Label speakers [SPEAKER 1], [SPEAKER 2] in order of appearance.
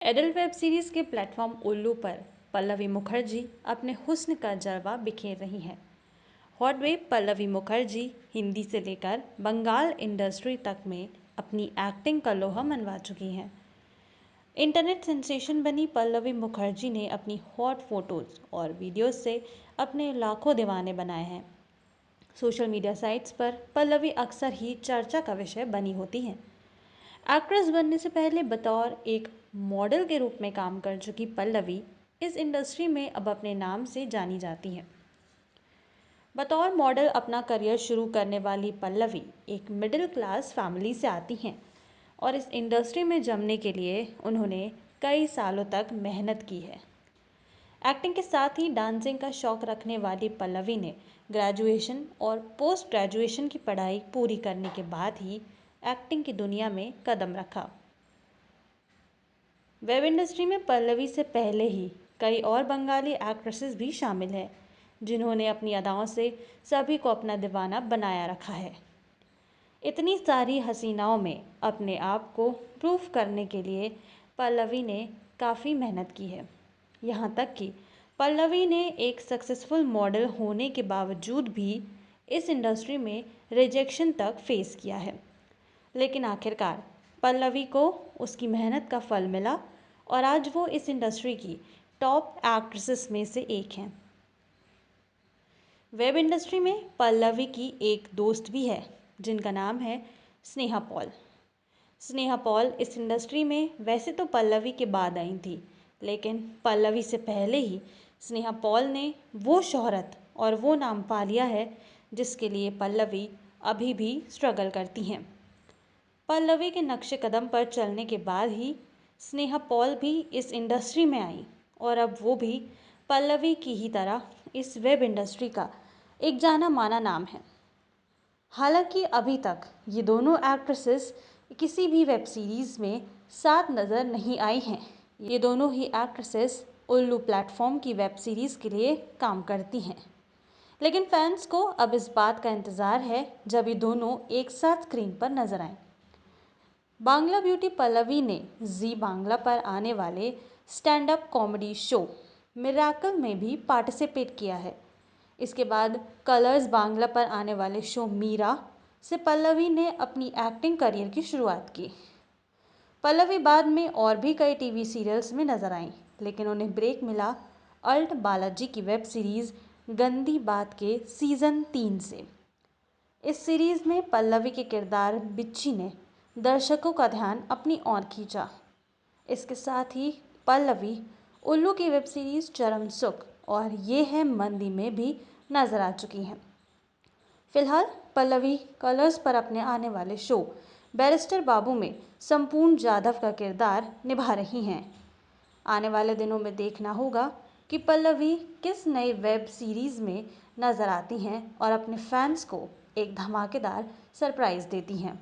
[SPEAKER 1] Adult web series के platform उल्लू पर पल्लवी मुखर्जी अपने हुस्न का जलवा बिखेर रही हैं। हॉट वेब पल्लवी मुखर्जी हिंदी से लेकर बंगाल इंडस्ट्री तक में अपनी एक्टिंग का लोहा मनवा चुकी हैं। इंटरनेट सेंसेशन बनी पल्लवी मुखर्जी ने अपनी हॉट फोटोज़ और वीडियोज़ से अपने लाखों दीवाने बनाए हैं। सोशल मीडिया साइट्स पर पल्लवी अक्सर ही चर्चा का विषय बनी होती हैं। एक्ट्रेस बनने से पहले बतौर एक मॉडल के रूप में काम कर चुकी पल्लवी इस इंडस्ट्री में अब अपने नाम से जानी जाती हैं। बतौर मॉडल अपना करियर शुरू करने वाली पल्लवी एक मिडिल क्लास फैमिली से आती हैं और इस इंडस्ट्री में जमने के लिए उन्होंने कई सालों तक मेहनत की है। एक्टिंग के साथ ही डांसिंग का शौक रखने वाली पल्लवी ने ग्रेजुएशन और पोस्ट ग्रेजुएशन की पढ़ाई पूरी करने के बाद ही एक्टिंग की दुनिया में कदम रखा। वेब इंडस्ट्री में पल्लवी से पहले ही कई और बंगाली एक्ट्रेसेस भी शामिल हैं, जिन्होंने अपनी अदाओं से सभी को अपना दीवाना बनाया रखा है। इतनी सारी हसीनाओं में अपने आप को प्रूव करने के लिए पल्लवी ने काफ़ी मेहनत की है। यहाँ तक कि पल्लवी ने एक सक्सेसफुल मॉडल होने के बावजूद भी इस इंडस्ट्री में रिजेक्शन तक फेस किया है। लेकिन आखिरकार पल्लवी को उसकी मेहनत का फल मिला और आज वो इस इंडस्ट्री की टॉप एक्ट्रेसेस में से एक हैं। वेब इंडस्ट्री में पल्लवी की एक दोस्त भी है जिनका नाम है स्नेहा पॉल। स्नेहा पॉल इस इंडस्ट्री में वैसे तो पल्लवी के बाद आई थी, लेकिन पल्लवी से पहले ही स्नेहा पॉल ने वो शोहरत और वो नाम पा लिया है जिसके लिए पल्लवी अभी भी स्ट्रगल करती हैं। पल्लवी के नक्शे कदम पर चलने के बाद ही स्नेहा पॉल भी इस इंडस्ट्री में आई और अब वो भी पल्लवी की ही तरह इस वेब इंडस्ट्री का एक जाना माना नाम है। हालांकि अभी तक ये दोनों एक्ट्रेसेस किसी भी वेब सीरीज़ में साथ नज़र नहीं आई हैं। ये दोनों ही एक्ट्रेसेस उल्लू प्लेटफॉर्म की वेब सीरीज़ के लिए काम करती हैं, लेकिन फैंस को अब इस बात का इंतज़ार है जब ये दोनों एक साथ स्क्रीन पर नजर आएं। बांग्ला ब्यूटी पल्लवी ने जी बांग्ला पर आने वाले stand up comedy show miracle में भी पार्टिसिपेट किया है। इसके बाद कलर्स बांग्ला पर आने वाले शो मीरा से पल्लवी ने अपनी एक्टिंग करियर की शुरुआत की। पल्लवी बाद में और भी कई टीवी सीरियल्स में नजर आईं, लेकिन उन्हें ब्रेक मिला अल्ट बालाजी की वेब सीरीज़ गंदी बात के सीज़न 3 से। इस सीरीज़ में पल्लवी के किरदार बिच्छी ने दर्शकों का ध्यान अपनी ओर खींचा। इसके साथ ही पल्लवी उल्लू की वेब सीरीज़ चरम सुख और ये है मंदी में भी नजर आ चुकी हैं। फिलहाल पल्लवी कलर्स पर अपने आने वाले शो बैरिस्टर बाबू में संपूर्ण जाधव का किरदार निभा रही हैं। आने वाले दिनों में देखना होगा कि पल्लवी किस नई वेब सीरीज़ में नजर आती हैं और अपने फैंस को एक धमाकेदार सरप्राइज़ देती हैं।